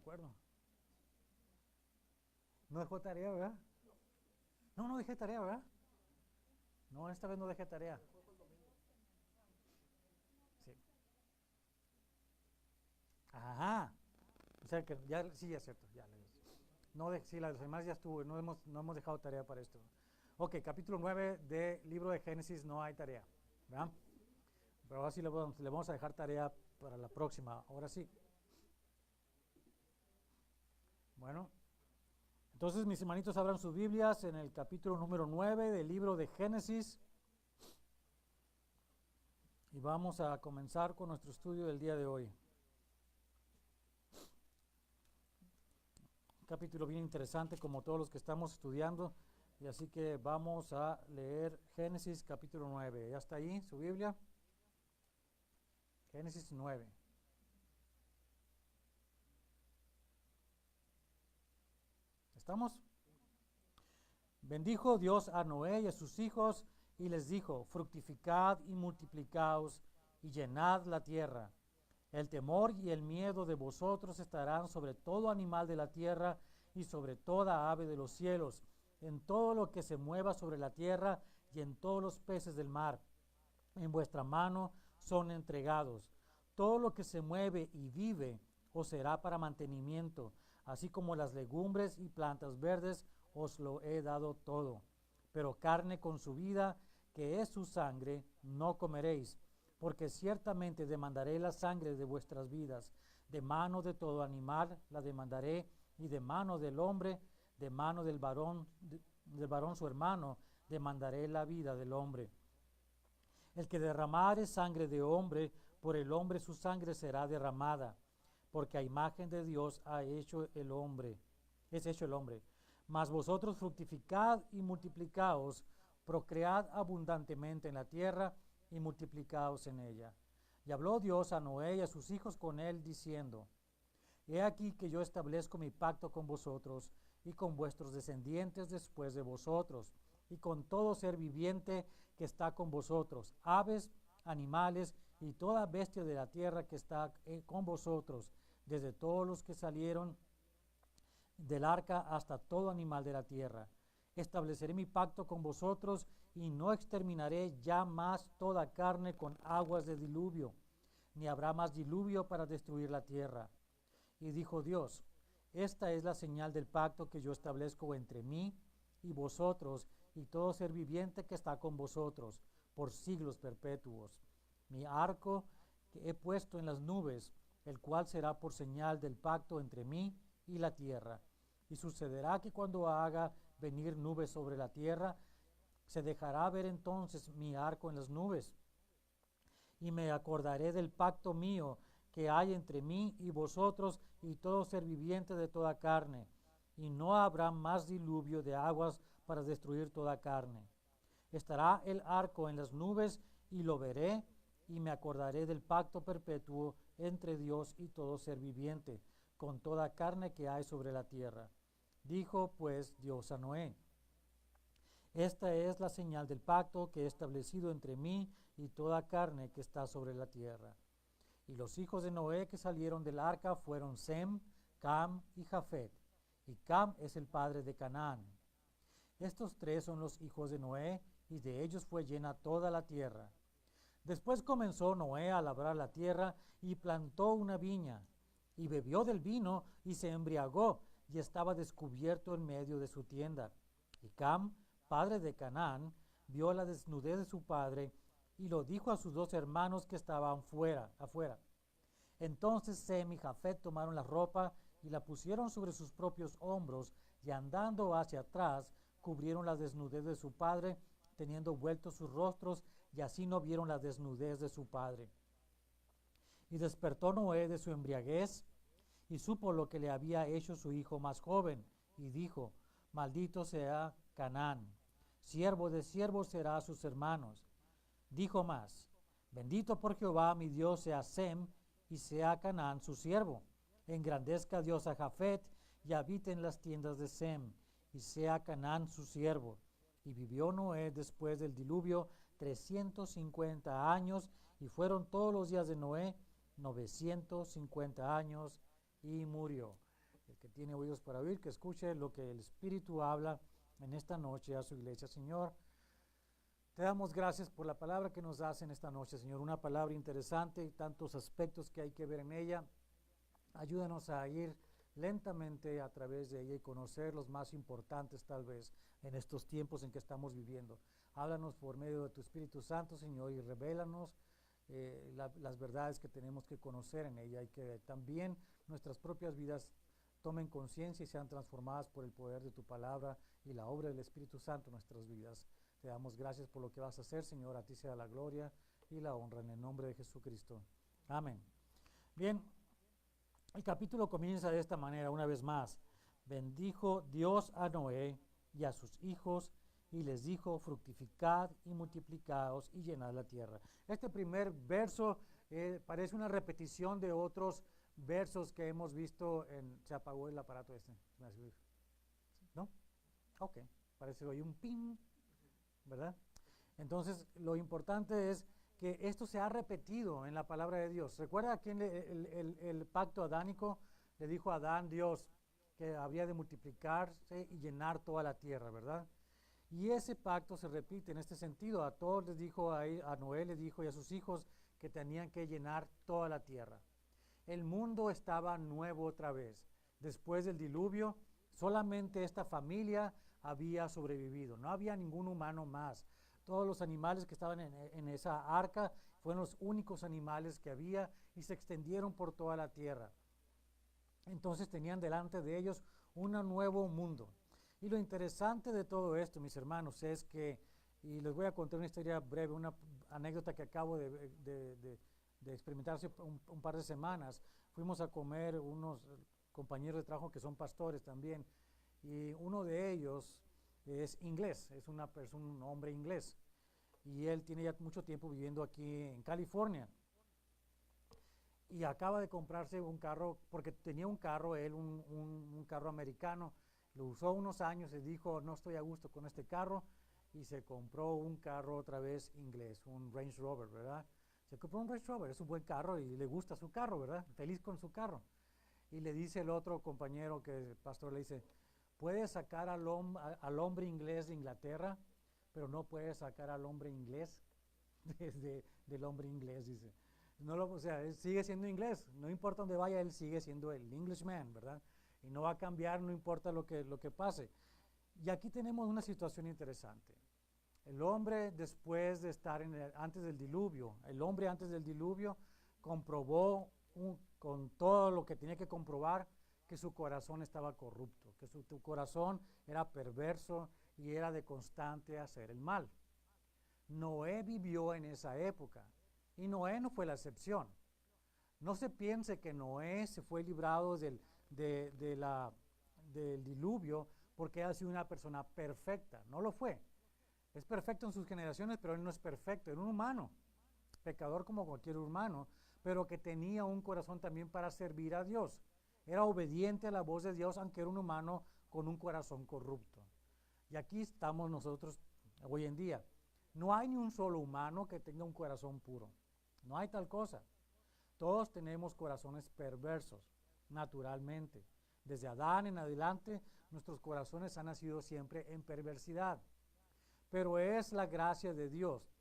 acuerdo. No dejó tarea, ¿verdad? No dejé tarea, ¿verdad? No, esta vez no dejé tarea. Sí. Ajá. O sea que ya, sí, ya es cierto. Ya, no sí, las demás ya estuvo. No hemos dejado tarea para esto. Ok, capítulo 9 del libro de Génesis, no hay tarea. ¿Verdad? Pero ahora sí le vamos a dejar tarea para la próxima. Ahora sí. Bueno. Entonces, mis hermanitos, abran sus Biblias en el capítulo número 9 del libro de Génesis. Y vamos a comenzar con nuestro estudio del día de hoy. Un capítulo bien interesante, como todos los que estamos estudiando. Y así que vamos a leer Génesis capítulo 9. ¿Ya está ahí su Biblia? Génesis 9. ¿Estamos? Bendijo Dios a Noé y a sus hijos y les dijo: fructificad y multiplicaos y llenad la tierra. El temor y el miedo de vosotros estarán sobre todo animal de la tierra y sobre toda ave de los cielos, en todo lo que se mueva sobre la tierra y en todos los peces del mar. En vuestra mano son entregados. Todo lo que se mueve y vive os será para mantenimiento, así como las legumbres y plantas verdes os lo he dado todo. Pero carne con su vida, que es su sangre, no comeréis, porque ciertamente demandaré la sangre de vuestras vidas. De mano de todo animal la demandaré, y de mano del hombre, de mano del varón su hermano, demandaré la vida del hombre. El que derramare sangre de hombre, por el hombre su sangre será derramada, porque a imagen de Dios es hecho el hombre. Mas vosotros fructificad y multiplicaos, procread abundantemente en la tierra y multiplicaos en ella. Y habló Dios a Noé y a sus hijos con él, diciendo: He aquí que yo establezco mi pacto con vosotros y con vuestros descendientes después de vosotros, y con todo ser viviente que está con vosotros, aves, animales y toda bestia de la tierra que está con vosotros, desde todos los que salieron del arca hasta todo animal de la tierra. Estableceré mi pacto con vosotros y no exterminaré ya más toda carne con aguas de diluvio, ni habrá más diluvio para destruir la tierra. Y dijo Dios: esta es la señal del pacto que yo establezco entre mí y vosotros y todo ser viviente que está con vosotros por siglos perpetuos. Mi arco que he puesto en las nubes, el cual será por señal del pacto entre mí y la tierra. Y sucederá que cuando haga venir nubes sobre la tierra, se dejará ver entonces mi arco en las nubes. Y me acordaré del pacto mío que hay entre mí y vosotros y todo ser viviente de toda carne, y no habrá más diluvio de aguas para destruir toda carne. Estará el arco en las nubes y lo veré, y me acordaré del pacto perpetuo entre Dios y todo ser viviente, con toda carne que hay sobre la tierra. Dijo pues Dios a Noé: esta es la señal del pacto que he establecido entre mí y toda carne que está sobre la tierra. Y los hijos de Noé que salieron del arca fueron Sem, Cam y Jafet. Y Cam es el padre de Canaán. Estos tres son los hijos de Noé, y de ellos fue llena toda la tierra. Después comenzó Noé a labrar la tierra y plantó una viña, y bebió del vino y se embriagó, y estaba descubierto en medio de su tienda. Y Cam, padre de Canaán, vio la desnudez de su padre y lo dijo a sus dos hermanos que estaban afuera. Entonces Sem y Jafet tomaron la ropa y la pusieron sobre sus propios hombros, y andando hacia atrás cubrieron la desnudez de su padre, teniendo vueltos sus rostros, y así no vieron la desnudez de su padre. Y despertó Noé de su embriaguez y supo lo que le había hecho su hijo más joven, y dijo: maldito sea Canaán, siervo de siervos será a sus hermanos. Dijo más: bendito por Jehová mi Dios sea Sem, y sea Canaán su siervo. Engrandezca Dios a Jafet, y habite en las tiendas de Sem, y sea Canaán su siervo. Y vivió Noé después del diluvio 350 años, y fueron todos los días de Noé 950 años, y murió. El que tiene oídos para oír, que escuche lo que el Espíritu habla en esta noche a su iglesia. Señor, te damos gracias por la palabra que nos das en esta noche, Señor. Una palabra interesante y tantos aspectos que hay que ver en ella. Ayúdanos a ir lentamente a través de ella y conocer los más importantes tal vez en estos tiempos en que estamos viviendo. Háblanos por medio de tu Espíritu Santo, Señor, y revélanos las verdades que tenemos que conocer en ella y que también nuestras propias vidas tomen conciencia y sean transformadas por el poder de tu palabra y la obra del Espíritu Santo en nuestras vidas. Te damos gracias por lo que vas a hacer, Señor. A ti sea la gloria y la honra en el nombre de Jesucristo. Amén. Bien, el capítulo comienza de esta manera una vez más. Bendijo Dios a Noé y a sus hijos y les dijo: fructificad y multiplicaos y llenad la tierra. Este primer verso parece una repetición de otros versos que hemos visto en... ¿Se apagó el aparato este? ¿No? Ok, parece que oí un ping, ¿verdad? Entonces, lo importante es que esto se ha repetido en la palabra de Dios. ¿Recuerda aquí el pacto adánico? Le dijo a Adán Dios que habría de multiplicarse y llenar toda la tierra, ¿verdad? Y ese pacto se repite en este sentido. A todos les dijo, a Noé les dijo y a sus hijos que tenían que llenar toda la tierra. El mundo estaba nuevo otra vez. Después del diluvio, solamente esta familia había sobrevivido. No había ningún humano más. Todos los animales que estaban en esa arca fueron los únicos animales que había y se extendieron por toda la tierra. Entonces tenían delante de ellos un nuevo mundo. Y lo interesante de todo esto, mis hermanos, es que, y les voy a contar una historia breve, una anécdota que acabo de experimentar hace un par de semanas. Fuimos a comer unos compañeros de trabajo que son pastores también, y uno de ellos es inglés, es un hombre inglés, y él tiene ya mucho tiempo viviendo aquí en California. Y acaba de comprarse un carro, porque tenía un carro, él un carro americano, lo usó unos años y dijo: no estoy a gusto con este carro, y se compró un carro otra vez inglés, un Range Rover, ¿verdad? Se compró un Range Rover, es un buen carro y le gusta su carro, ¿verdad? Feliz con su carro. Y le dice el otro compañero, que el pastor, le dice: puedes sacar al hombre inglés de Inglaterra, pero no puedes sacar al hombre inglés del hombre inglés, dice. No o sea, él sigue siendo inglés, no importa dónde vaya, él sigue siendo el Englishman, ¿verdad? Y no va a cambiar, no importa lo que pase. Y aquí tenemos una situación interesante. El hombre, después de estar antes del diluvio, el hombre antes del diluvio comprobó con todo lo que tenía que comprobar que su corazón estaba corrupto, que su corazón era perverso y era de constante hacer el mal. Noé vivió en esa época. Y Noé no fue la excepción. No se piense que Noé se fue librado del diluvio porque ha sido una persona perfecta. No lo fue. Es perfecto en sus generaciones, pero él no es perfecto. Era un humano, pecador como cualquier humano, pero que tenía un corazón también para servir a Dios. Era obediente a la voz de Dios, aunque era un humano con un corazón corrupto. Y aquí estamos nosotros hoy en día. No hay ni un solo humano que tenga un corazón puro. No hay tal cosa. Todos tenemos corazones perversos, naturalmente. Desde Adán en adelante, nuestros corazones han nacido siempre en perversidad. Pero es la gracia de Dios,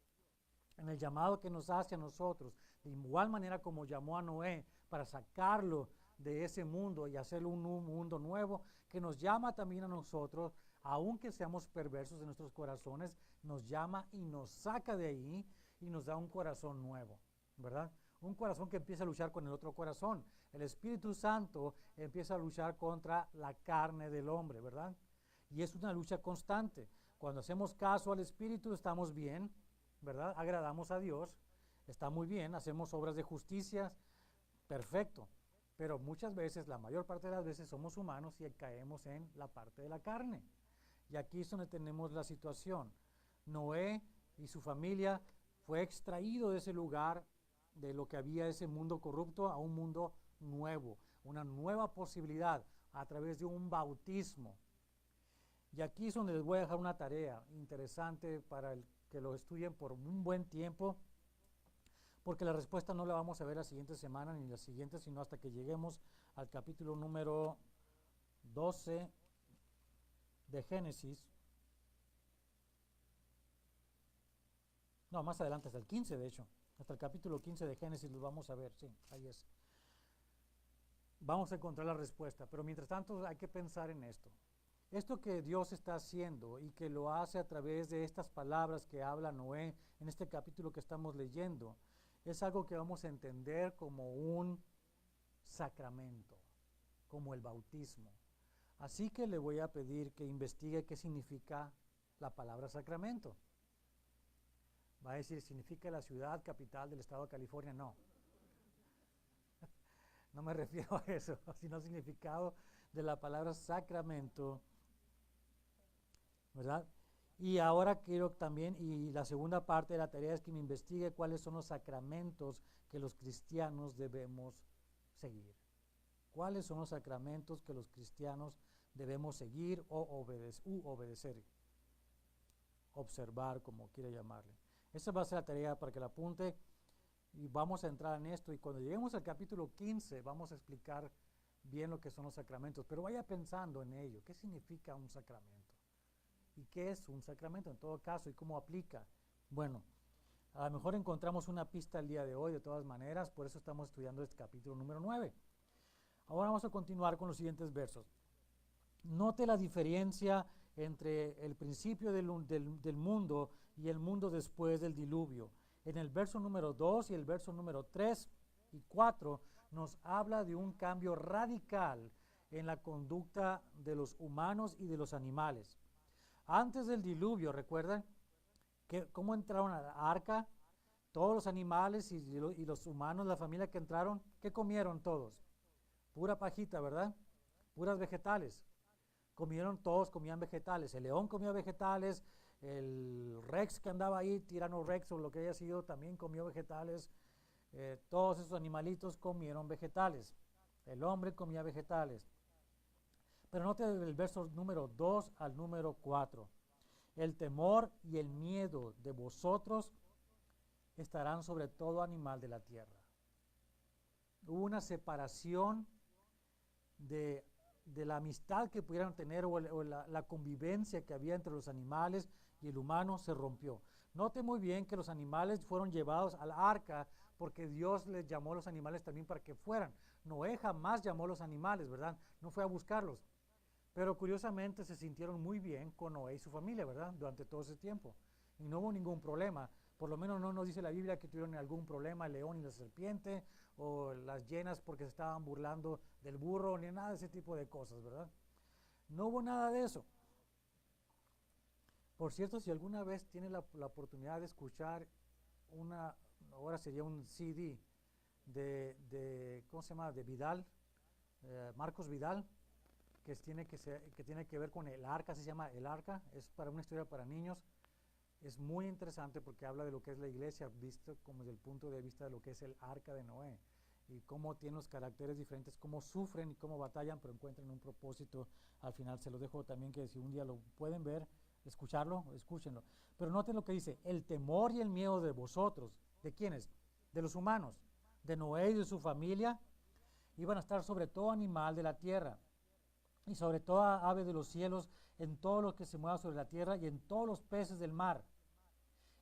en el llamado que nos hace a nosotros, de igual manera como llamó a Noé para sacarlo de ese mundo y hacerlo un mundo nuevo, que nos llama también a nosotros, aunque seamos perversos en nuestros corazones, nos llama y nos saca de ahí y nos da un corazón nuevo, ¿verdad? Un corazón que empieza a luchar con el otro corazón. El Espíritu Santo empieza a luchar contra la carne del hombre, ¿verdad? Y es una lucha constante. Cuando hacemos caso al Espíritu estamos bien, ¿verdad? Agradamos a Dios, está muy bien, hacemos obras de justicia, perfecto. Pero muchas veces, la mayor parte de las veces, somos humanos y caemos en la parte de la carne. Y aquí es donde tenemos la situación. Noé y su familia fue extraído de ese lugar, de lo que había ese mundo corrupto, a un mundo nuevo, una nueva posibilidad a través de un bautismo. Y aquí es donde les voy a dejar una tarea interesante para que lo estudien por un buen tiempo, porque la respuesta no la vamos a ver la siguiente semana ni la siguiente, sino hasta que lleguemos al capítulo número 12 de Génesis. No, más adelante, hasta el 15 de hecho. Hasta el capítulo 15 de Génesis lo vamos a ver. Sí, ahí es. Vamos a encontrar la respuesta. Pero mientras tanto hay que pensar en esto. Esto que Dios está haciendo y que lo hace a través de estas palabras que habla Noé en este capítulo que estamos leyendo, es algo que vamos a entender como un sacramento, como el bautismo. Así que le voy a pedir que investigue qué significa la palabra sacramento. Va a decir, ¿significa la ciudad capital del estado de California? No. No me refiero a eso, sino significado de la palabra sacramento, ¿verdad? Y ahora quiero también, y la segunda parte de la tarea es que me investigue cuáles son los sacramentos que los cristianos debemos seguir. ¿Cuáles son los sacramentos que los cristianos debemos seguir o obedecer? Observar, como quiera llamarle. Esa va a ser la tarea para que la apunte y vamos a entrar en esto. Y cuando lleguemos al capítulo 15 vamos a explicar bien lo que son los sacramentos. Pero vaya pensando en ello. ¿Qué significa un sacramento? ¿Y qué es un sacramento en todo caso? ¿Y cómo aplica? Bueno, a lo mejor encontramos una pista el día de hoy de todas maneras. Por eso estamos estudiando este capítulo número 9. Ahora vamos a continuar con los siguientes versos. Note la diferencia entre el principio del mundo y el mundo después del diluvio. En el verso número 2 y el verso número 3 y 4 nos habla de un cambio radical en la conducta de los humanos y de los animales. Antes del diluvio, ¿recuerdan cómo entraron a la arca? Todos los animales y los humanos, la familia que entraron, ¿qué comieron todos? Pura pajita, ¿verdad? Puras vegetales. Todos comían vegetales. El león comía vegetales, el rex que andaba ahí, tirano rex o lo que haya sido, también comió vegetales. Todos esos animalitos comieron vegetales. El hombre comía vegetales. Pero note el verso número 2 al número 4. El temor y el miedo de vosotros estarán sobre todo animal de la tierra. Hubo una separación de la amistad que pudieran tener o la convivencia que había entre los animales y el humano se rompió. Note muy bien que los animales fueron llevados al arca porque Dios les llamó a los animales también para que fueran. Noé jamás llamó a los animales, ¿verdad? No fue a buscarlos. Pero curiosamente se sintieron muy bien con Noé y su familia, ¿verdad? Durante todo ese tiempo. Y no hubo ningún problema. Por lo menos no nos dice la Biblia que tuvieron algún problema el león y la serpiente, o las hienas porque se estaban burlando del burro, ni nada de ese tipo de cosas, ¿verdad? No hubo nada de eso. Por cierto, si alguna vez tiene la oportunidad de escuchar ahora sería un CD ¿cómo se llama? De Vidal, Marcos Vidal, que tiene que ver con el arca, se llama El Arca, es para una historia para niños. Es muy interesante porque habla de lo que es la iglesia, visto como desde el punto de vista de lo que es el arca de Noé y cómo tiene los caracteres diferentes, cómo sufren y cómo batallan, pero encuentran un propósito al final. Se lo dejo también que si un día lo pueden ver, escucharlo, escúchenlo. Pero noten lo que dice, el temor y el miedo de vosotros, ¿de quiénes? De los humanos, de Noé y de su familia, iban a estar sobre todo animal de la tierra y sobre toda ave de los cielos, en todo lo que se mueva sobre la tierra y en todos los peces del mar.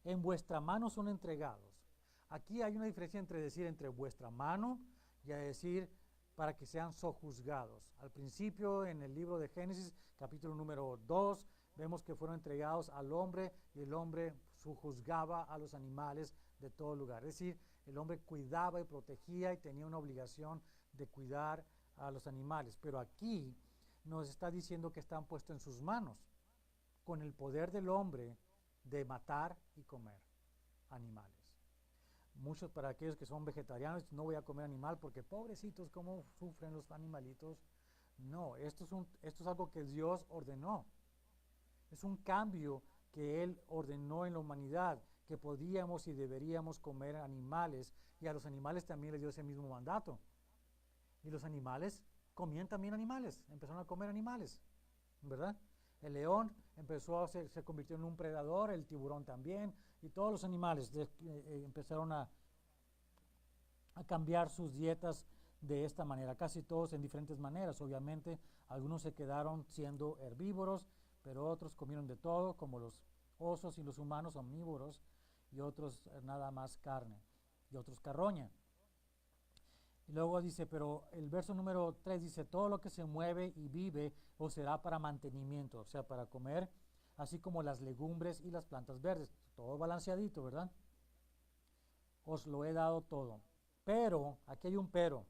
En vuestra mano son entregados. Aquí hay una diferencia entre decir entre vuestra mano y a decir para que sean sojuzgados. Al principio, en el libro de Génesis, capítulo número 2, vemos que fueron entregados al hombre y el hombre sojuzgaba a los animales de todo lugar. Es decir, el hombre cuidaba y protegía y tenía una obligación de cuidar a los animales. Pero aquí nos está diciendo que están puestos en sus manos, con el poder del hombre de matar y comer animales. Muchos, para aquellos que son vegetarianos, no voy a comer animal porque pobrecitos, cómo sufren los animalitos. No, esto es algo que Dios ordenó. Es un cambio que Él ordenó en la humanidad, que podíamos y deberíamos comer animales, y a los animales también les dio ese mismo mandato. Y los animales comían también animales, empezaron a comer animales, ¿verdad? El león se convirtió en un predador, el tiburón también, y todos los animales empezaron a cambiar sus dietas de esta manera, casi todos en diferentes maneras. Obviamente, algunos se quedaron siendo herbívoros, pero otros comieron de todo, como los osos y los humanos omnívoros, y otros nada más carne, y otros carroña. Y luego dice, pero el verso número 3 dice, todo lo que se mueve y vive os será para mantenimiento, o sea, para comer, así como las legumbres y las plantas verdes. Todo balanceadito, ¿verdad? Os lo he dado todo. Pero, aquí hay un pero.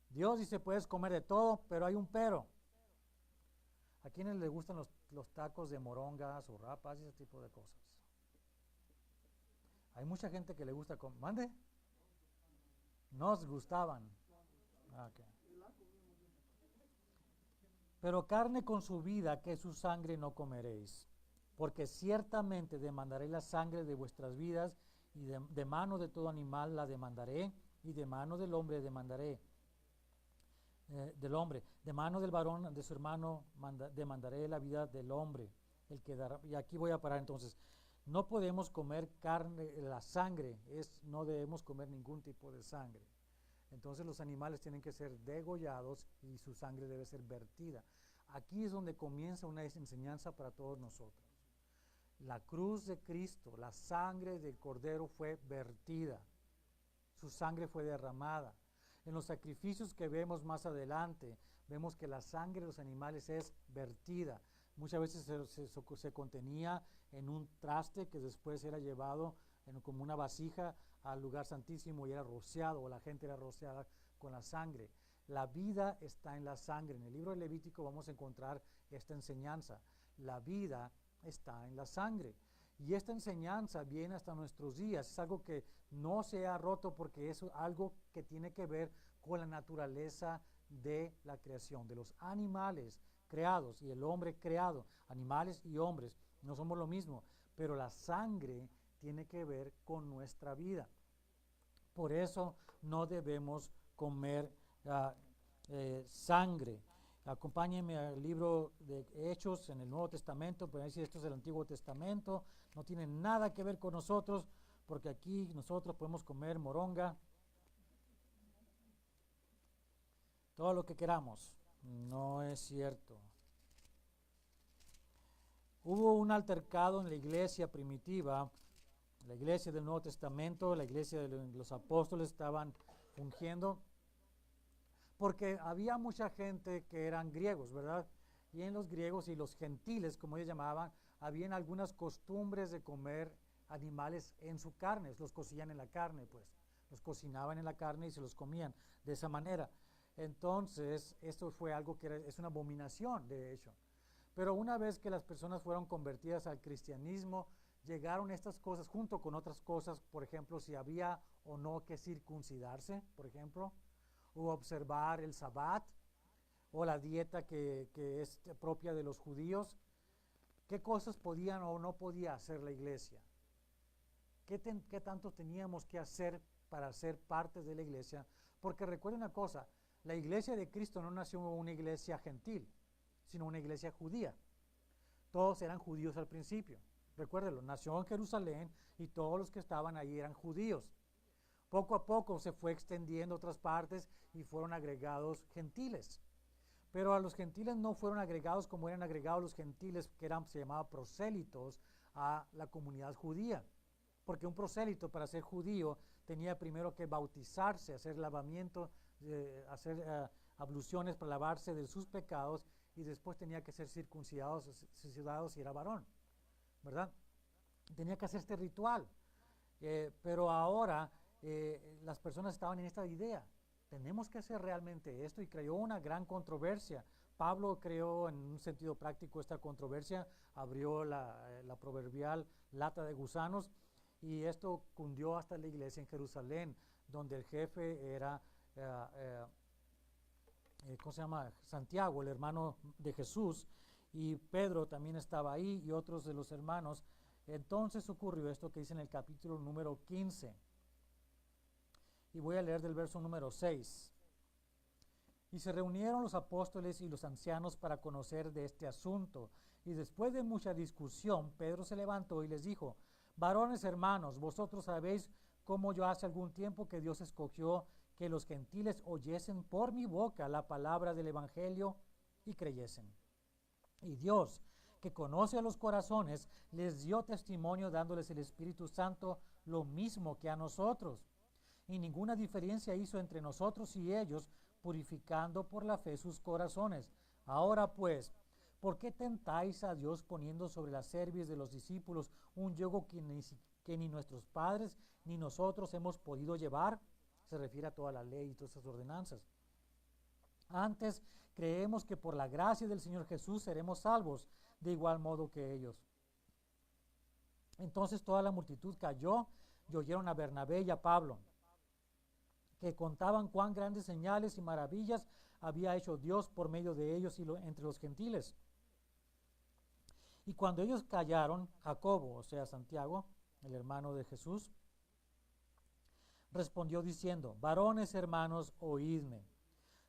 Dios dice, puedes comer de todo, pero hay un pero. ¿A quienes les gustan los tacos de morongas o rapas y ese tipo de cosas? Hay mucha gente que le gusta comer. ¿Mande? Nos gustaban. Okay. Pero carne con su vida, que su sangre no comeréis, porque ciertamente demandaré la sangre de vuestras vidas, y de mano de todo animal la demandaré, y de mano del hombre demandaré, de mano del varón de su hermano demandaré la vida del hombre, el que dará. Y aquí voy a parar entonces. No podemos comer carne, la sangre, no debemos comer ningún tipo de sangre. Entonces los animales tienen que ser degollados y su sangre debe ser vertida. Aquí es donde comienza una enseñanza para todos nosotros. La cruz de Cristo, la sangre del Cordero fue vertida. Su sangre fue derramada. En los sacrificios que vemos más adelante, vemos que la sangre de los animales es vertida. Muchas veces se contenía en un traste que después era llevado como una vasija al lugar santísimo y era rociado, o la gente era rociada con la sangre. La vida está en la sangre. En el libro de Levítico vamos a encontrar esta enseñanza. La vida está en la sangre. Y esta enseñanza viene hasta nuestros días. Es algo que no se ha roto porque es algo que tiene que ver con la naturaleza de la creación, de los animales creados y el hombre creado. Animales y hombres no somos lo mismo, pero la sangre tiene que ver con nuestra vida. Por eso no debemos comer sangre. Acompáñenme al libro de Hechos en el Nuevo Testamento, pueden decir esto es el Antiguo Testamento, no tiene nada que ver con nosotros, porque aquí nosotros podemos comer moronga, todo lo que queramos. No es cierto. Hubo un altercado en la iglesia primitiva, la iglesia del Nuevo Testamento, la iglesia de los apóstoles estaban fungiendo, porque había mucha gente que eran griegos, ¿verdad? Y en los griegos y los gentiles, como ellos llamaban, habían algunas costumbres de comer animales en su carne, los cocían en la carne, pues, los cocinaban en la carne y se los comían de esa manera. Entonces, esto fue algo que es una abominación, de hecho. Pero una vez que las personas fueron convertidas al cristianismo, llegaron estas cosas junto con otras cosas, por ejemplo, si había o no que circuncidarse, por ejemplo, o observar el Sabbat, o la dieta que es propia de los judíos. ¿Qué cosas podían o no podía hacer la iglesia? ¿Qué tanto teníamos que hacer para ser parte de la iglesia? Porque recuerden una cosa, la iglesia de Cristo no nació una iglesia gentil, sino una iglesia judía. Todos eran judíos al principio. Recuérdenlo, nació en Jerusalén y todos los que estaban ahí eran judíos. Poco a poco se fue extendiendo a otras partes y fueron agregados gentiles. Pero a los gentiles no fueron agregados como eran agregados los gentiles que se llamaban prosélitos a la comunidad judía. Porque un prosélito para ser judío tenía primero que bautizarse, hacer lavamiento, hacer abluciones para lavarse de sus pecados y después tenía que ser circuncidados si era varón, ¿verdad? Tenía que hacer este ritual. Pero ahora las personas estaban en esta idea. Tenemos que hacer realmente esto y creó una gran controversia. Pablo creó en un sentido práctico esta controversia, abrió la proverbial lata de gusanos y esto cundió hasta la iglesia en Jerusalén, donde el jefe era, ¿cómo se llama? Santiago, el hermano de Jesús, y Pedro también estaba ahí y otros de los hermanos. Entonces ocurrió esto que dice en el capítulo número 15. Y voy a leer del verso número 6. Y se reunieron los apóstoles y los ancianos para conocer de este asunto. Y después de mucha discusión, Pedro se levantó y les dijo: varones hermanos, vosotros sabéis cómo yo hace algún tiempo que Dios escogió que los gentiles oyesen por mi boca la palabra del Evangelio y creyesen. Y Dios, que conoce a los corazones, les dio testimonio dándoles el Espíritu Santo lo mismo que a nosotros. Y ninguna diferencia hizo entre nosotros y ellos, purificando por la fe sus corazones. Ahora pues, ¿por qué tentáis a Dios poniendo sobre la cerviz de los discípulos un yugo que ni nuestros padres ni nosotros hemos podido llevar? Se refiere a toda la ley y todas esas ordenanzas. Antes creemos que por la gracia del Señor Jesús seremos salvos, de igual modo que ellos. Entonces toda la multitud cayó y oyeron a Bernabé y a Pablo, que contaban cuán grandes señales y maravillas había hecho Dios por medio de ellos y entre los gentiles. Y cuando ellos callaron, Jacobo, o sea Santiago, el hermano de Jesús, respondió diciendo: varones hermanos, oídme.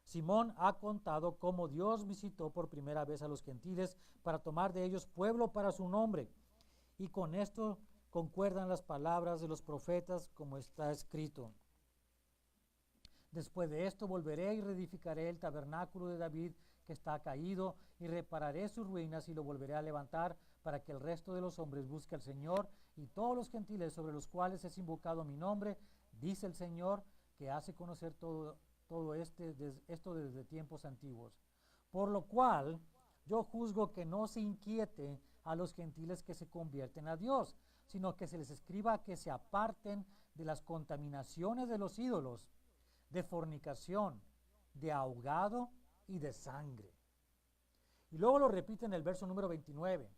Simón ha contado cómo Dios visitó por primera vez a los gentiles para tomar de ellos pueblo para su nombre. Y con esto concuerdan las palabras de los profetas, como está escrito: después de esto volveré y reedificaré el tabernáculo de David que está caído, y repararé sus ruinas y lo volveré a levantar, para que el resto de los hombres busque al Señor, y todos los gentiles sobre los cuales es invocado mi nombre, dice el Señor, que hace conocer esto desde tiempos antiguos. Por lo cual yo juzgo que no se inquiete a los gentiles que se convierten a Dios, sino que se les escriba que se aparten de las contaminaciones de los ídolos, de fornicación, de ahogado y de sangre. Y luego lo repite en el verso número 29,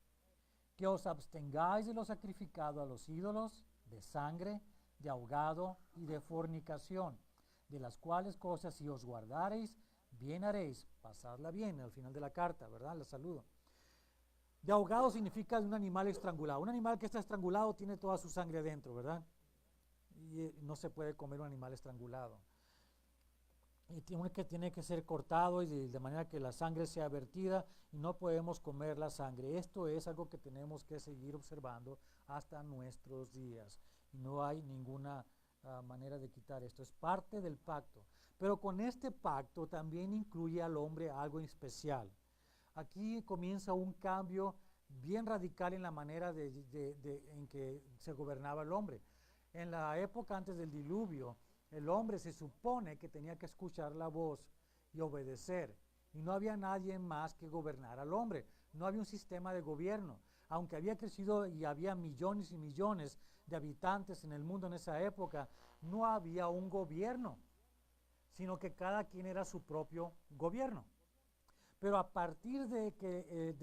que os abstengáis de lo sacrificado a los ídolos, de sangre, de ahogado y de fornicación, de las cuales cosas si os guardareis, bien haréis. Pasadla bien al final de la carta, ¿verdad? La saludo. De ahogado significa de un animal estrangulado. Un animal que está estrangulado tiene toda su sangre adentro, ¿verdad? Y no se puede comer un animal estrangulado. Y tiene que ser cortado y de manera que la sangre sea vertida, y no podemos comer la sangre. Esto es algo que tenemos que seguir observando hasta nuestros días. Y no hay ninguna manera de quitar esto. Es parte del pacto. Pero con este pacto también incluye al hombre algo especial. Aquí comienza un cambio bien radical en la manera en que se gobernaba el hombre. En la época antes del diluvio, el hombre se supone que tenía que escuchar la voz y obedecer, y no había nadie más que gobernar al hombre. No había un sistema de gobierno. Aunque había crecido y había millones y millones de habitantes en el mundo en esa época, no había un gobierno, sino que cada quien era su propio gobierno. Pero a partir de que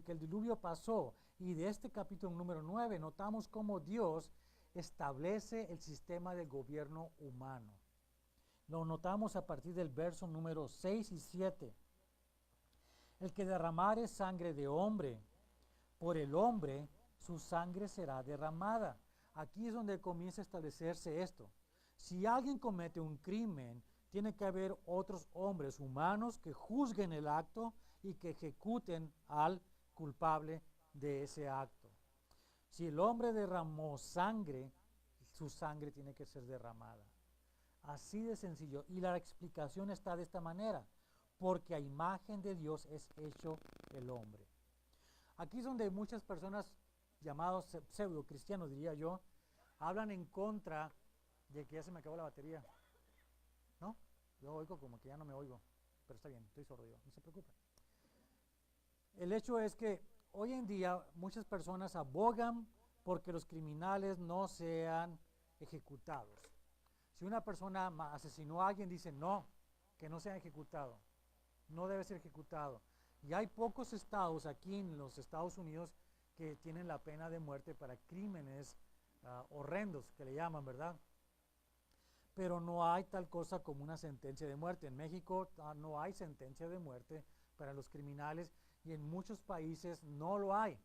el diluvio pasó y de este capítulo número 9, notamos cómo Dios establece el sistema de gobierno humano. Lo notamos a partir del verso número 6 y 7. El que derramare sangre de hombre, por el hombre su sangre será derramada. Aquí es donde comienza a establecerse esto. Si alguien comete un crimen, tiene que haber otros hombres humanos que juzguen el acto y que ejecuten al culpable de ese acto. Si el hombre derramó sangre, su sangre tiene que ser derramada. Así de sencillo. Y la explicación está de esta manera: porque a imagen de Dios es hecho el hombre. Aquí es donde muchas personas, llamados pseudo cristianos diría yo, hablan en contra de que ya se me acabó la batería. ¿No? Yo oigo como que ya no me oigo, pero está bien, estoy sordo yo, no se preocupen. El hecho es que hoy en día muchas personas abogan porque los criminales no sean ejecutados. Si una persona asesinó a alguien, dice no, que no sea ejecutado, no debe ser ejecutado. Y hay pocos estados aquí en los Estados Unidos que tienen la pena de muerte para crímenes horrendos, que le llaman, ¿verdad? Pero no hay tal cosa como una sentencia de muerte. En México no hay sentencia de muerte para los criminales, y en muchos países no lo hay.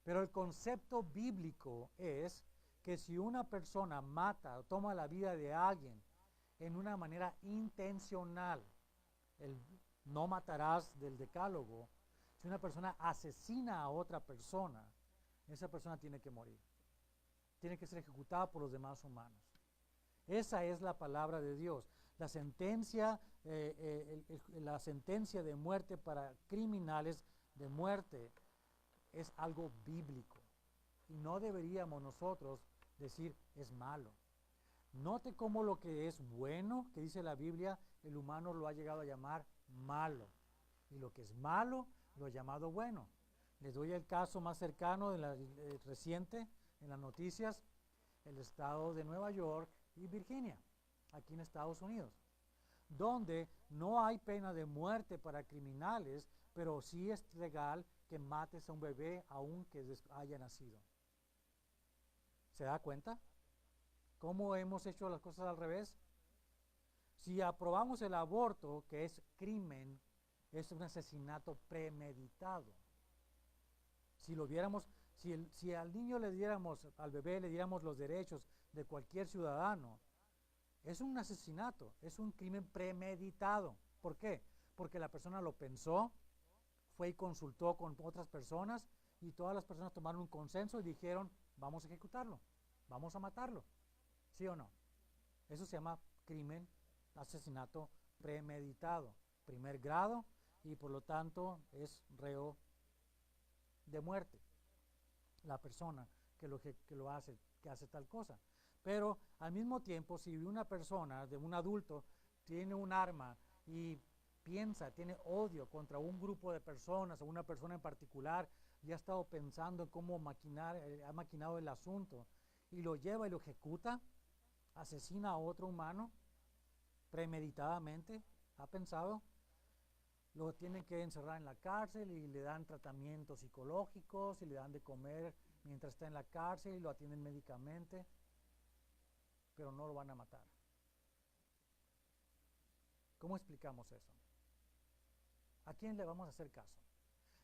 Pero el concepto bíblico es que si una persona mata o toma la vida de alguien en una manera intencional, el no matarás del decálogo, si una persona asesina a otra persona, esa persona tiene que morir. Tiene que ser ejecutada por los demás humanos. Esa es la palabra de Dios. La sentencia, la sentencia de muerte para criminales de muerte es algo bíblico. Y no deberíamos nosotros decir es malo. Note cómo lo que es bueno, que dice la Biblia, el humano lo ha llegado a llamar malo. Y lo que es malo, lo ha llamado bueno. Les doy el caso más cercano, reciente, en las noticias, el estado de Nueva York y Virginia, aquí en Estados Unidos, donde no hay pena de muerte para criminales, pero sí es legal que mates a un bebé aunque haya nacido. ¿Se da cuenta? ¿Cómo hemos hecho las cosas al revés? Si aprobamos el aborto, que es crimen, es un asesinato premeditado. Si lo viéramos, si al niño le diéramos, al bebé le diéramos los derechos de cualquier ciudadano, es un asesinato, es un crimen premeditado. ¿Por qué? Porque la persona lo pensó, fue y consultó con otras personas y todas las personas tomaron un consenso y dijeron, vamos a ejecutarlo, vamos a matarlo. ¿Sí o no? Eso se llama crimen, asesinato premeditado, primer grado, y por lo tanto es reo de muerte la persona que lo hace, que hace tal cosa. Pero al mismo tiempo, si una persona, un adulto, tiene un arma y piensa, tiene odio contra un grupo de personas o una persona en particular, y ha estado pensando en cómo ha maquinado el asunto, y lo lleva y lo ejecuta, asesina a otro humano, premeditadamente, ha pensado, lo tienen que encerrar en la cárcel y le dan tratamientos psicológicos y le dan de comer mientras está en la cárcel y lo atienden médicamente, pero no lo van a matar. ¿Cómo explicamos eso? ¿A quién le vamos a hacer caso?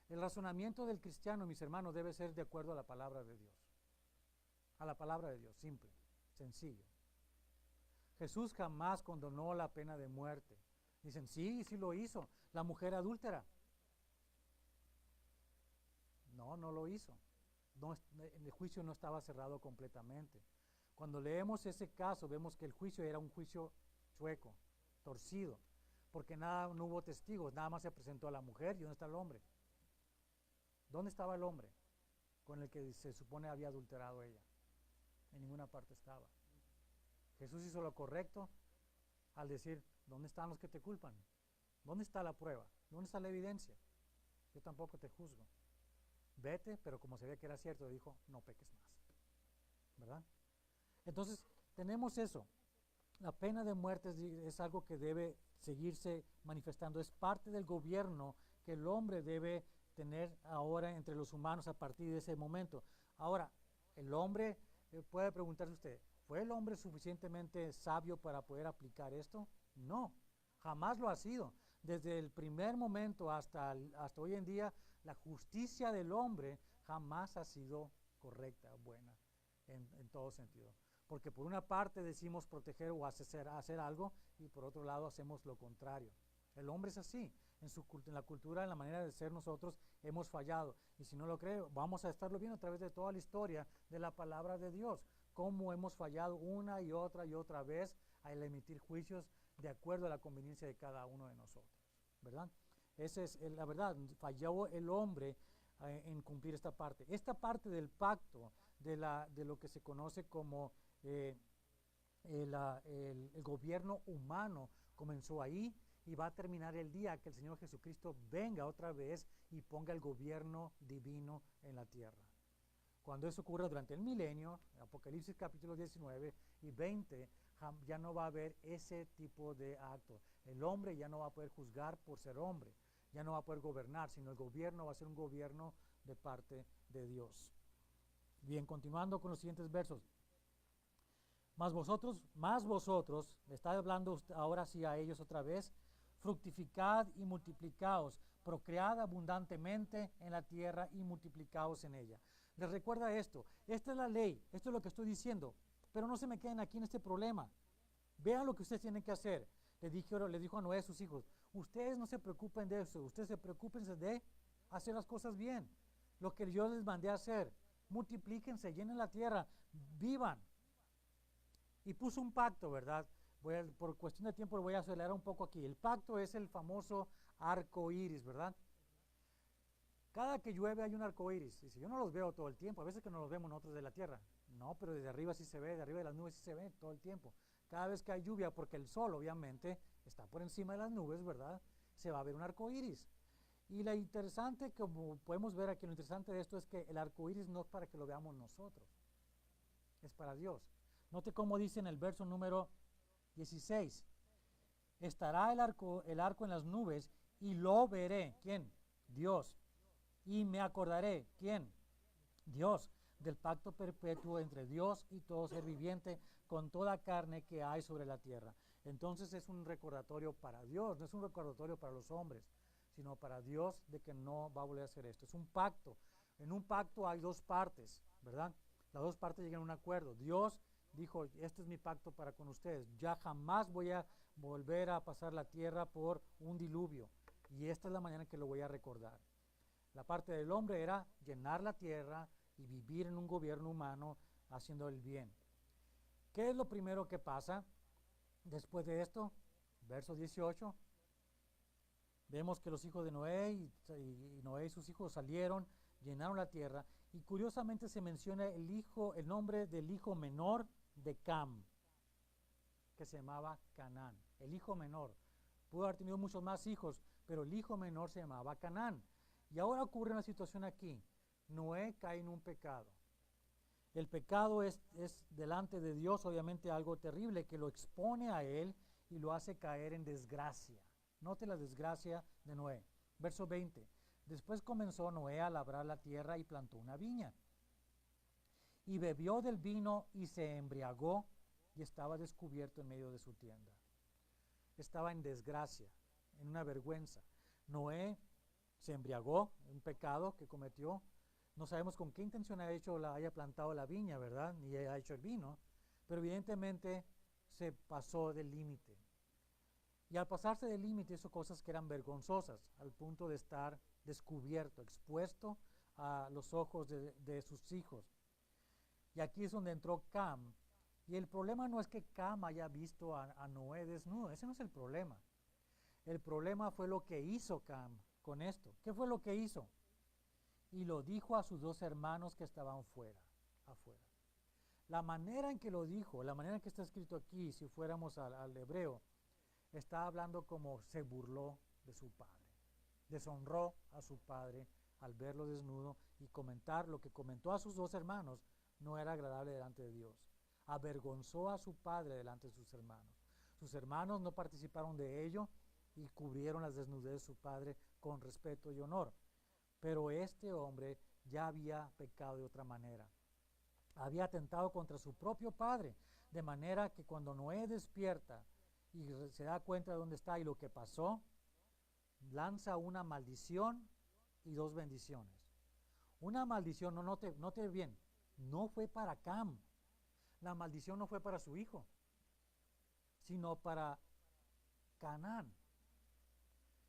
El razonamiento del cristiano, mis hermanos, debe ser de acuerdo a la palabra de Dios. A la palabra de Dios, simple, sencillo. Jesús jamás condonó la pena de muerte. Dicen, sí lo hizo. La mujer adúltera. No lo hizo. No, el juicio no estaba cerrado completamente. Cuando leemos ese caso, vemos que el juicio era un juicio chueco, torcido, porque no hubo testigos, nada más se presentó a la mujer. ¿Y dónde está el hombre? ¿Dónde estaba el hombre con el que se supone había adulterado ella? En ninguna parte estaba. Jesús hizo lo correcto al decir, ¿dónde están los que te culpan? ¿Dónde está la prueba? ¿Dónde está la evidencia? Yo tampoco te juzgo. Vete, pero como se ve que era cierto, dijo, no peques más. ¿Verdad? Entonces, tenemos eso. La pena de muerte es algo que debe seguirse manifestando. Es parte del gobierno que el hombre debe tener ahora entre los humanos a partir de ese momento. Ahora, el hombre, puede preguntarse usted, ¿fue el hombre suficientemente sabio para poder aplicar esto? No, jamás lo ha sido. Desde el primer momento hasta hoy en día, la justicia del hombre jamás ha sido correcta, buena, en todo sentido. Porque por una parte decimos proteger o hacer algo y por otro lado hacemos lo contrario. El hombre es así. En la cultura, en la manera de ser nosotros, hemos fallado. Y si no lo creo, vamos a estarlo viendo a través de toda la historia de la palabra de Dios. Cómo hemos fallado una y otra vez al emitir juicios de acuerdo a la conveniencia de cada uno de nosotros. ¿Verdad? Esa es la verdad. Falló el hombre en cumplir esta parte. Esta parte del pacto, de lo que se conoce como el gobierno humano, comenzó ahí y va a terminar el día que el Señor Jesucristo venga otra vez y ponga el gobierno divino en la tierra. Cuando eso ocurra durante el milenio, Apocalipsis capítulo 19 y 20, ya no va a haber ese tipo de acto. El hombre ya no va a poder juzgar por ser hombre, ya no va a poder gobernar, sino el gobierno va a ser un gobierno de parte de Dios. Bien, continuando con los siguientes versos. Más vosotros, le está hablando ahora sí a ellos otra vez, fructificad y multiplicaos, procread abundantemente en la tierra y multiplicaos en ella. Les recuerda esto, esta es la ley, esto es lo que estoy diciendo, pero no se me queden aquí en este problema. Vean lo que ustedes tienen que hacer. Le dijo a Noé a sus hijos, ustedes no se preocupen de eso, ustedes se preocupen de hacer las cosas bien. Lo que yo les mandé a hacer, multiplíquense, llenen la tierra, vivan. y puso un pacto, ¿verdad? Por cuestión de tiempo voy a acelerar un poco aquí. El pacto es el famoso arco iris, ¿verdad? Cada que llueve hay un arco iris. Dice, yo no los veo todo el tiempo, a veces que no los vemos nosotros de la tierra. No, pero desde arriba sí se ve, de arriba de las nubes sí se ve todo el tiempo. Cada vez que hay lluvia, porque el sol obviamente está por encima de las nubes, ¿verdad? Se va a ver un arco iris. Y lo interesante, como podemos ver aquí, lo interesante de esto es que el arco iris no es para que lo veamos nosotros, es para Dios. Note cómo dice en el verso número 16, estará el arco en las nubes y lo veré. ¿Quién? Dios. Y me acordaré. ¿Quién? Dios. Del pacto perpetuo entre Dios y todo ser viviente con toda carne que hay sobre la tierra. Entonces es un recordatorio para Dios, no es un recordatorio para los hombres, sino para Dios de que no va a volver a hacer esto. Es un pacto. En un pacto hay dos partes, ¿verdad? Las dos partes llegan a un acuerdo. Dios dijo, este es mi pacto para con ustedes. Ya jamás voy a volver a pasar la tierra por un diluvio. Y esta es la mañana que lo voy a recordar. La parte del hombre era llenar la tierra y vivir en un gobierno humano haciendo el bien. ¿Qué es lo primero que pasa después de esto? Verso 18. Vemos que los hijos de Noé y Noé y sus hijos salieron, llenaron la tierra, y curiosamente se menciona el nombre del hijo menor de Cam, que se llamaba Canaán. El hijo menor. Pudo haber tenido muchos más hijos, pero el hijo menor se llamaba Canaán. Y ahora ocurre una situación aquí. Noé cae en un pecado. El pecado es delante de Dios obviamente algo terrible que lo expone a él y lo hace caer en desgracia. Note la desgracia de Noé. Verso 20. Después comenzó Noé a labrar la tierra y plantó una viña. Y bebió del vino y se embriagó y estaba descubierto en medio de su tienda. Estaba en desgracia, en una vergüenza. Noé se embriagó, un pecado que cometió. No sabemos con qué intención haya plantado la viña, ¿verdad? Ni haya hecho el vino, pero evidentemente se pasó del límite. Y al pasarse del límite hizo cosas que eran vergonzosas, al punto de estar descubierto, expuesto a los ojos de sus hijos. Y aquí es donde entró Cam. Y el problema no es que Cam haya visto a Noé desnudo, ese no es el problema. El problema fue lo que hizo Cam con esto. ¿Qué fue lo que hizo? Y lo dijo a sus dos hermanos que estaban afuera. La manera en que lo dijo, la manera en que está escrito aquí, si fuéramos al hebreo, está hablando como se burló de su padre. Deshonró a su padre al verlo desnudo y comentar lo que comentó a sus dos hermanos no era agradable delante de Dios. Avergonzó a su padre delante de sus hermanos. Sus hermanos no participaron de ello y cubrieron las desnudez de su padre con respeto y honor. Pero este hombre ya había pecado de otra manera. Había atentado contra su propio padre, de manera que cuando Noé despierta y se da cuenta de dónde está y lo que pasó, lanza una maldición y dos bendiciones. Una maldición, note bien, no fue para Cam. La maldición no fue para su hijo, sino para Canaán.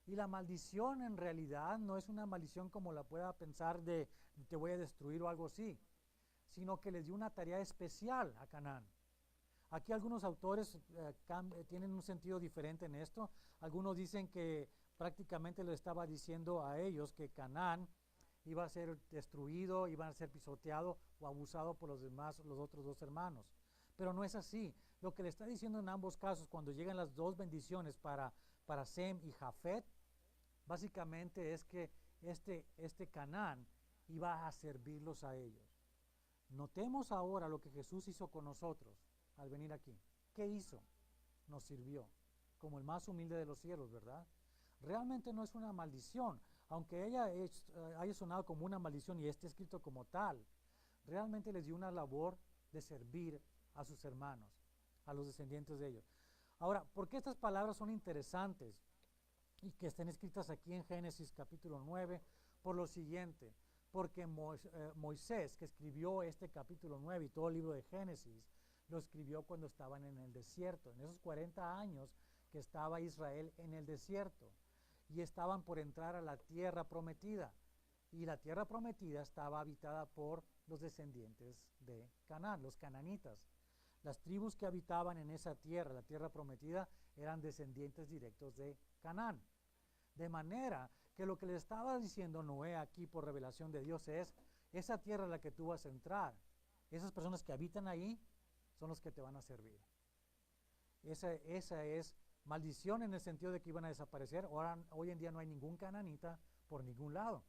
Y la maldición en realidad no es una maldición como la pueda pensar de te voy a destruir o algo así, sino que les dio una tarea especial a Canaán. Aquí algunos autores tienen un sentido diferente en esto. Algunos dicen que prácticamente le estaba diciendo a ellos que Canaán iba a ser destruido, iba a ser pisoteado o abusado por los otros dos hermanos. Pero no es así. Lo que le está diciendo en ambos casos, cuando llegan las dos bendiciones para Sem y Jafet, básicamente es que este Canaán iba a servirlos a ellos. Notemos ahora lo que Jesús hizo con nosotros al venir aquí. ¿Qué hizo? Nos sirvió como el más humilde de los cielos, ¿verdad? Realmente no es una maldición, aunque ella haya sonado como una maldición y esté escrito como tal. Realmente les dio una labor de servir a sus hermanos, a los descendientes de ellos. Ahora, ¿por qué estas palabras son interesantes y que estén escritas aquí en Génesis capítulo 9? Por lo siguiente, porque Moisés, que escribió este capítulo 9 y todo el libro de Génesis, lo escribió cuando estaban en el desierto, en esos 40 años que estaba Israel en el desierto, y estaban por entrar a la tierra prometida, y la tierra prometida estaba habitada por los descendientes de Canaán, los cananitas. Las tribus que habitaban en esa tierra, la tierra prometida, eran descendientes directos de Canaán. De manera que lo que le estaba diciendo Noé aquí por revelación de Dios es, esa tierra en la que tú vas a entrar, esas personas que habitan ahí son los que te van a servir. Esa es maldición en el sentido de que iban a desaparecer. Ahora, hoy en día no hay ningún cananita por ningún lado.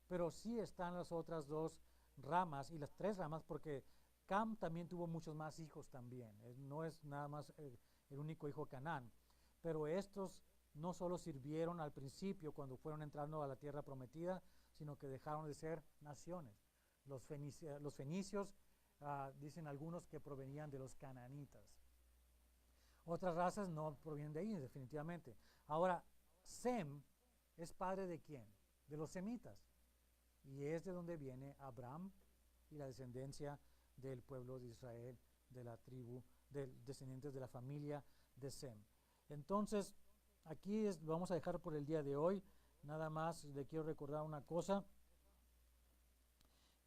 Pero sí están las otras dos ramas y las tres ramas, porque Cam también tuvo muchos más hijos también. No es nada más el único hijo Canaán. Pero estos no solo sirvieron al principio cuando fueron entrando a la tierra prometida, sino que dejaron de ser naciones. Los fenicios, dicen algunos que provenían de los cananitas. Otras razas no provienen de ahí, definitivamente. Ahora, Sem es padre de quién? De los semitas. Y es de donde viene Abraham y la descendencia del pueblo de Israel, de la tribu, de descendientes de la familia de Sem. Entonces, aquí lo vamos a dejar por el día de hoy. Nada más le quiero recordar una cosa,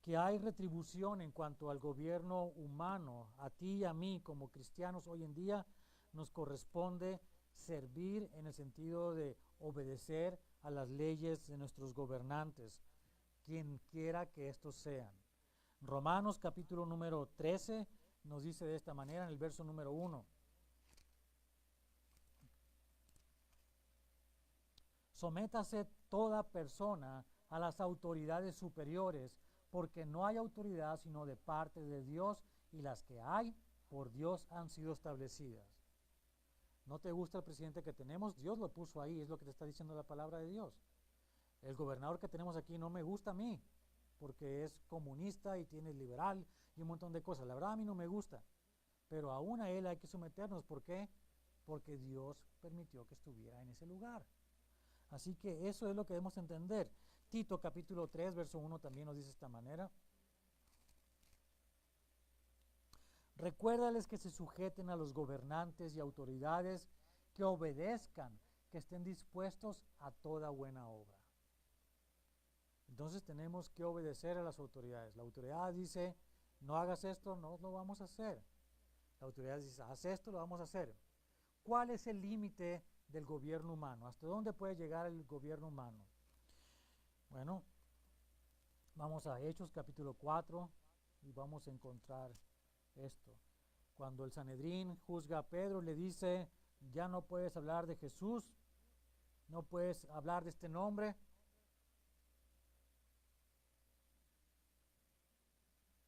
que hay retribución en cuanto al gobierno humano. A ti y a mí como cristianos hoy en día nos corresponde servir en el sentido de obedecer a las leyes de nuestros gobernantes, quien quiera que estos sean. Romanos capítulo número 13 nos dice de esta manera en el verso número 1. Sométase toda persona a las autoridades superiores, porque no hay autoridad sino de parte de Dios, y las que hay por Dios han sido establecidas. ¿No te gusta el presidente que tenemos? Dios lo puso ahí, es lo que te está diciendo la palabra de Dios. El gobernador que tenemos aquí no me gusta a mí, porque es comunista y tiene liberal y un montón de cosas. La verdad a mí no me gusta, pero aún a él hay que someternos. ¿Por qué? Porque Dios permitió que estuviera en ese lugar. Así que eso es lo que debemos entender. Tito capítulo 3, verso 1 también nos dice de esta manera. Recuérdales que se sujeten a los gobernantes y autoridades, que obedezcan, que estén dispuestos a toda buena obra. Entonces tenemos que obedecer a las autoridades. La autoridad dice, no hagas esto, no lo vamos a hacer. La autoridad dice, haz esto, lo vamos a hacer. ¿Cuál es el límite del gobierno humano? ¿Hasta dónde puede llegar el gobierno humano? Bueno, vamos a Hechos capítulo 4 y vamos a encontrar esto. Cuando el Sanedrín juzga a Pedro, le dice, ya no puedes hablar de Jesús, no puedes hablar de este nombre.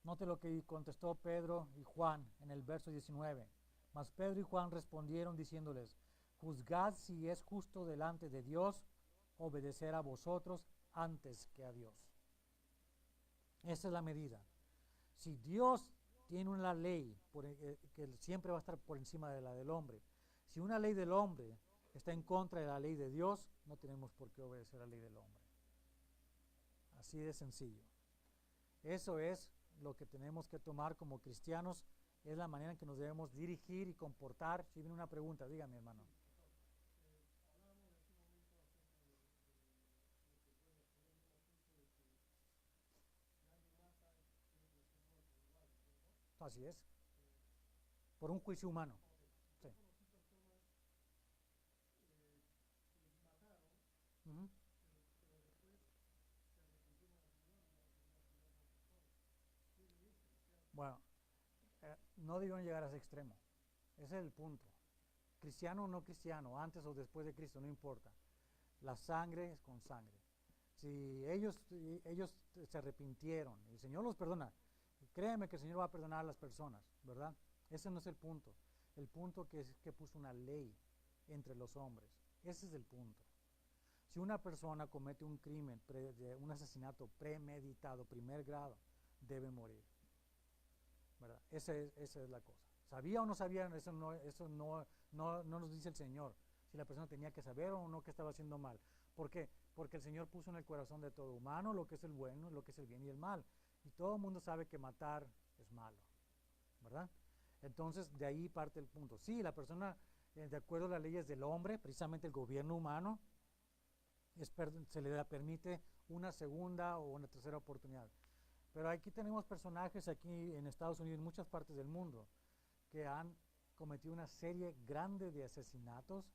Note lo que contestó Pedro y Juan en el verso 19. Mas Pedro y Juan respondieron diciéndoles, juzgad si es justo delante de Dios obedecer a vosotros antes que a Dios. Esa es la medida. Si Dios tiene una ley que siempre va a estar por encima de la del hombre, si una ley del hombre está en contra de la ley de Dios, no tenemos por qué obedecer a la ley del hombre. Así de sencillo. Eso es lo que tenemos que tomar como cristianos, es la manera en que nos debemos dirigir y comportar. Si viene una pregunta, dígame, hermano. Así es. Por un juicio humano. Sí. Uh-huh. Bueno, no debieron llegar a ese extremo. Ese es el punto. Cristiano o no cristiano, antes o después de Cristo, no importa. La sangre es con sangre. Si ellos se arrepintieron, el Señor los perdona. Créeme que el Señor va a perdonar a las personas, ¿verdad? Ese no es el punto. El punto que es que puso una ley entre los hombres. Ese es el punto. Si una persona comete un crimen, un asesinato premeditado, primer grado, debe morir, ¿verdad? Esa es la cosa. ¿Sabía o no sabía? Eso no nos dice el Señor. Si la persona tenía que saber o no que estaba haciendo mal. ¿Por qué? Porque el Señor puso en el corazón de todo humano lo que es el bueno, lo que es el bien y el mal. Y todo el mundo sabe que matar es malo, ¿verdad? Entonces, de ahí parte el punto. Sí, la persona, de acuerdo a las leyes del hombre, precisamente el gobierno humano, se le permite una segunda o una tercera oportunidad. Pero aquí tenemos personajes aquí en Estados Unidos, en muchas partes del mundo, que han cometido una serie grande de asesinatos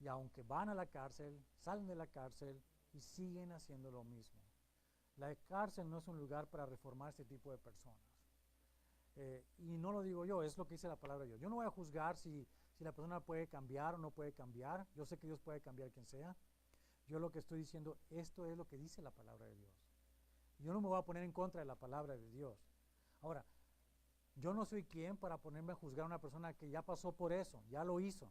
y aunque van a la cárcel, salen de la cárcel y siguen haciendo lo mismo. La cárcel no es un lugar para reformar este tipo de personas. Y no lo digo yo, es lo que dice la palabra de Dios. Yo no voy a juzgar si la persona puede cambiar o no puede cambiar. Yo sé que Dios puede cambiar a quien sea. Yo lo que estoy diciendo, esto es lo que dice la palabra de Dios. Yo no me voy a poner en contra de la palabra de Dios. Ahora, yo no soy quien para ponerme a juzgar a una persona que ya pasó por eso, ya lo hizo,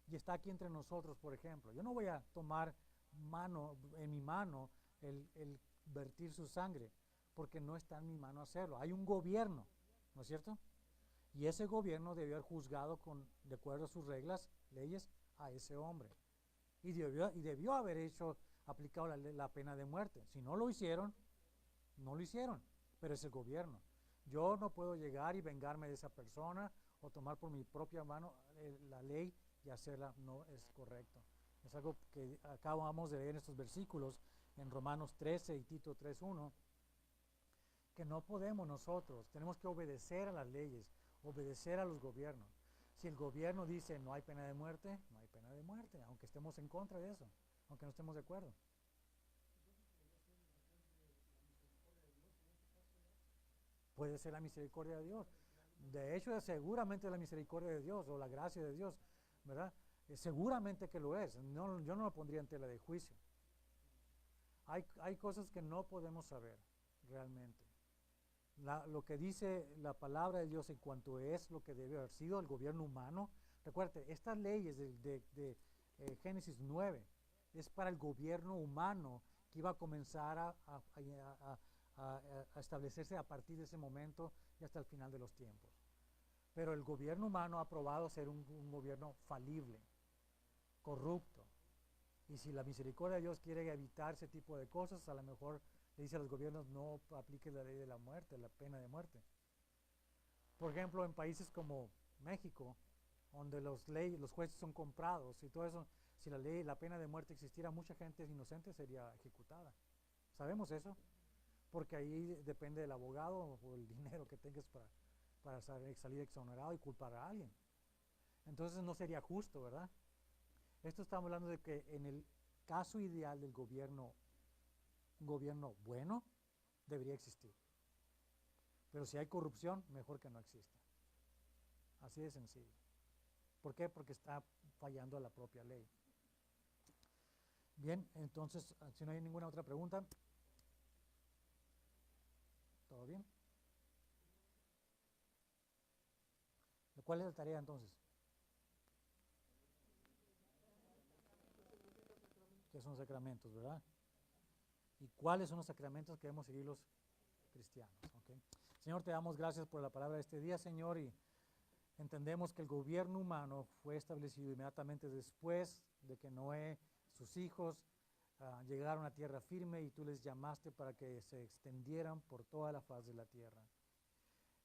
y está aquí entre nosotros, por ejemplo. Yo no voy a tomar en mi mano el vertir su sangre, porque no está en mi mano hacerlo. Hay un gobierno, ¿no es cierto? Y ese gobierno debió haber juzgado de acuerdo a sus reglas, leyes, a ese hombre. Y debió haber aplicado la pena de muerte. Si no lo hicieron, no lo hicieron, pero es el gobierno. Yo no puedo llegar y vengarme de esa persona o tomar por mi propia mano la ley y hacerla. No es correcto. Es algo que acabamos de leer en estos versículos en Romanos 13 y Tito 3:1, que no podemos nosotros, tenemos que obedecer a las leyes, obedecer a los gobiernos. Si el gobierno dice no hay pena de muerte, no hay pena de muerte, aunque estemos en contra de eso, aunque no estemos de acuerdo. Puede ser la misericordia de Dios. De hecho, seguramente es la misericordia de Dios o la gracia de Dios, ¿verdad? Seguramente que lo es. No, yo no lo pondría en tela de juicio. Hay cosas que no podemos saber realmente. Lo que dice la palabra de Dios en cuanto es lo que debe haber sido el gobierno humano. Recuerde, estas leyes de Génesis 9 es para el gobierno humano que iba a comenzar a establecerse a partir de ese momento y hasta el final de los tiempos. Pero el gobierno humano ha probado ser un gobierno falible, corrupto. Y si la misericordia de Dios quiere evitar ese tipo de cosas, a lo mejor le dice a los gobiernos no apliquen la ley de la muerte, la pena de muerte. Por ejemplo, en países como México, donde los jueces son comprados y todo eso, si la pena de muerte existiera, mucha gente inocente sería ejecutada. ¿Sabemos eso? Porque ahí depende del abogado o el dinero que tengas para salir exonerado y culpar a alguien. Entonces no sería justo, ¿verdad? Esto estamos hablando de que en el caso ideal del gobierno, un gobierno bueno, debería existir. Pero si hay corrupción, mejor que no exista. Así de sencillo. ¿Por qué? Porque está fallando a la propia ley. Bien, entonces, si no hay ninguna otra pregunta, ¿todo bien? ¿Cuál es la tarea entonces? ¿Qué son los sacramentos, verdad? ¿Y cuáles son los sacramentos que debemos seguir los cristianos? ¿Okay? Señor, te damos gracias por la palabra de este día, Señor, y entendemos que el gobierno humano fue establecido inmediatamente después de que Noé, sus hijos, llegaron a tierra firme y tú les llamaste para que se extendieran por toda la faz de la tierra.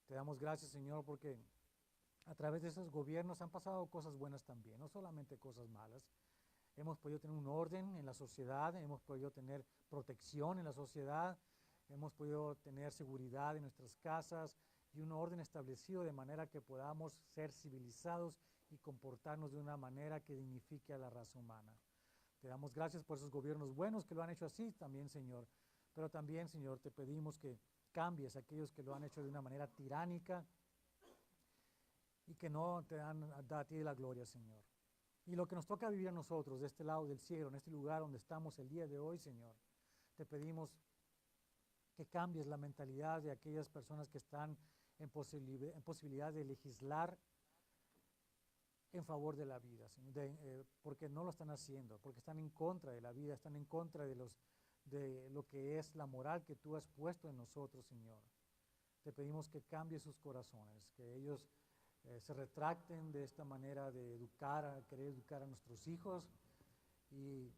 Te damos gracias, Señor, porque a través de esos gobiernos han pasado cosas buenas también, no solamente cosas malas. Hemos podido tener un orden en la sociedad, hemos podido tener protección en la sociedad, hemos podido tener seguridad en nuestras casas y un orden establecido de manera que podamos ser civilizados y comportarnos de una manera que dignifique a la raza humana. Te damos gracias por esos gobiernos buenos que lo han hecho así también, Señor. Pero también, Señor, te pedimos que cambies a aquellos que lo han hecho de una manera tiránica y que no te dan a ti la gloria, Señor. Y lo que nos toca vivir a nosotros de este lado del cielo, en este lugar donde estamos el día de hoy, Señor, te pedimos que cambies la mentalidad de aquellas personas que están en posibilidad de legislar en favor de la vida, porque no lo están haciendo, porque están en contra de la vida, están en contra de lo que es la moral que tú has puesto en nosotros, Señor. Te pedimos que cambies sus corazones, que ellos se retracten de esta manera de querer educar a nuestros hijos y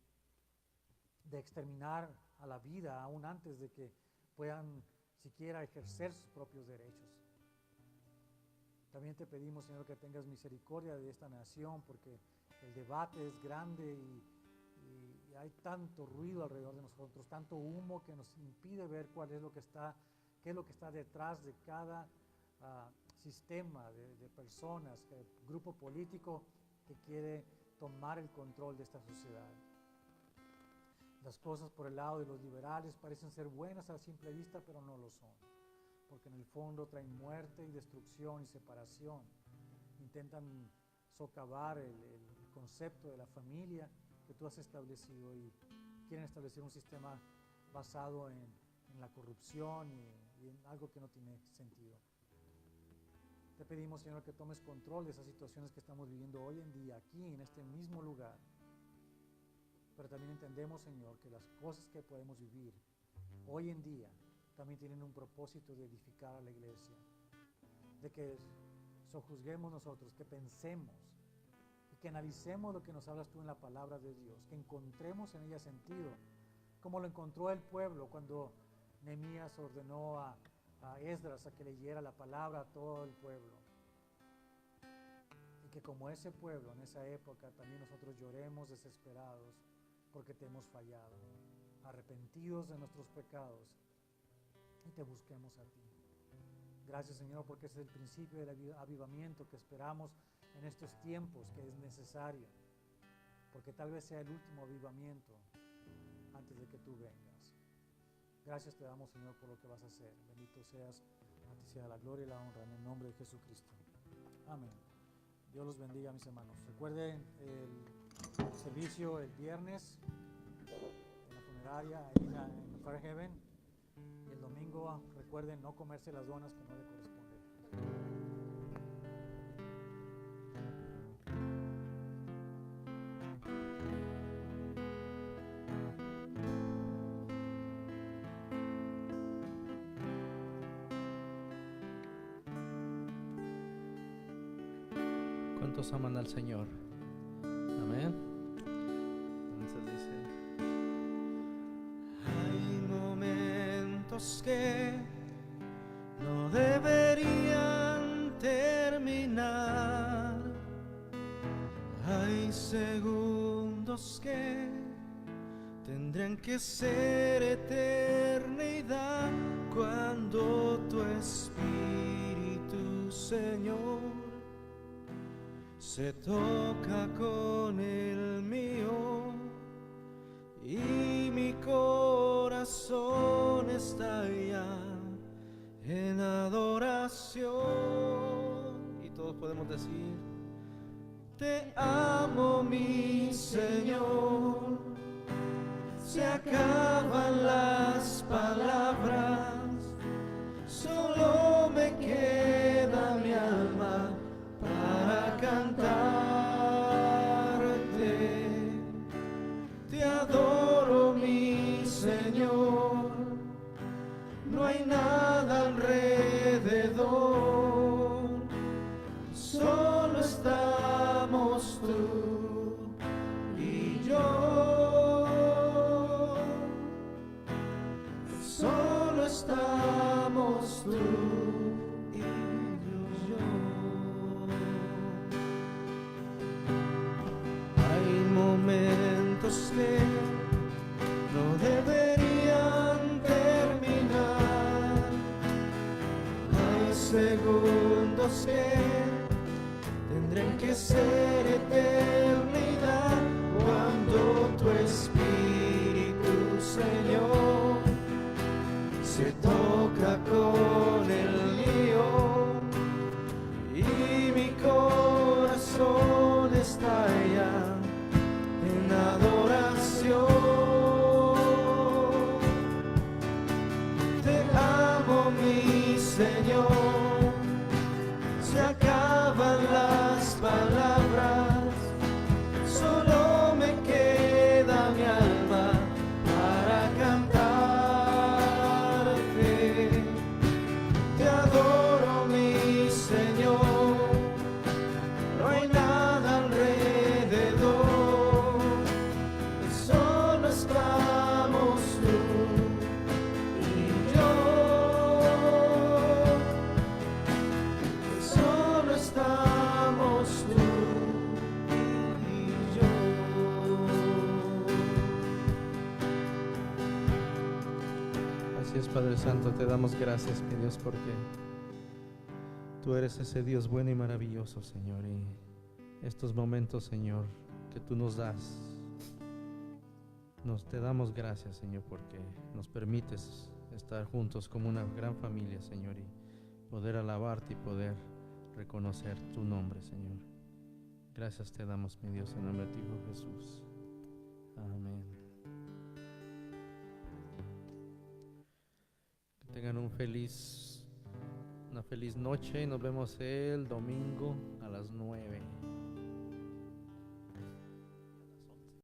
de exterminar a la vida aún antes de que puedan siquiera ejercer sus propios derechos. También te pedimos, Señor, que tengas misericordia de esta nación, porque el debate es grande y hay tanto ruido alrededor de nosotros, tanto humo que nos impide ver qué es lo que está detrás de cada sistema de personas, grupo político que quiere tomar el control de esta sociedad. Las cosas por el lado de los liberales parecen ser buenas a simple vista, pero no lo son, porque en el fondo traen muerte y destrucción y separación. Intentan socavar el concepto de la familia que tú has establecido y quieren establecer un sistema basado en la corrupción y en algo que no tiene sentido. Te pedimos, Señor, que tomes control de esas situaciones que estamos viviendo hoy en día, aquí, en este mismo lugar. Pero también entendemos, Señor, que las cosas que podemos vivir hoy en día también tienen un propósito de edificar a la iglesia, de que sojuzguemos nosotros, que pensemos y que analicemos lo que nos hablas tú en la palabra de Dios, que encontremos en ella sentido, como lo encontró el pueblo cuando Nehemías ordenó a Esdras a que leyera la palabra a todo el pueblo. Y que como ese pueblo en esa época también nosotros lloremos desesperados porque te hemos fallado, arrepentidos de nuestros pecados, y te busquemos a ti. Gracias, Señor, porque ese es el principio del avivamiento que esperamos en estos tiempos, que es necesario, porque tal vez sea el último avivamiento antes de que tú vengas. Gracias te damos, Señor, por lo que vas a hacer. Bendito seas, a ti sea la gloria y la honra en el nombre de Jesucristo. Amén. Dios los bendiga, mis hermanos. Recuerden el servicio el viernes en la funeraria ahí en Fairhaven, y el domingo recuerden no comerse las donas que no le corresponden. ¿Cuántos aman al Señor? Amén. Entonces dice: hay momentos que no deberían terminar, hay segundos que tendrán que ser eternidad, cuando tu Espíritu, Señor, se toca con el mío y mi corazón está ya en adoración. Y todos podemos decir: te amo, mi Señor. Se acaban las palabras, solo me queda mi alma para cantarte. Te adoro, mi Señor, no hay nada alrededor, solo estamos tú y yo, solo estamos tú y yo. Hay momentos que no deberían terminar, hay segundos que tendrán que ser eternidad, cuando tu Espíritu, Señor, se toca con el mío y mi corazón está ya en adoración. Te amo, mi Señor, se acaban las palabras, solo me queda mi alma para cantarte. Te adoro, mi Señor, no hay nada alrededor, solo estamos tú y yo, solo estamos tú y yo. Así es, Padre Santo, te damos gracias, mi Dios, porque tú eres ese Dios bueno y maravilloso, Señor, y estos momentos, Señor, que tú nos das, te damos gracias, Señor, porque nos permites estar juntos como una gran familia, Señor, y poder alabarte y poder reconocer tu nombre, Señor. Gracias te damos, mi Dios, en nombre de tu Hijo Jesús. Amén. Que tengan una feliz noche y nos vemos el domingo a las 9.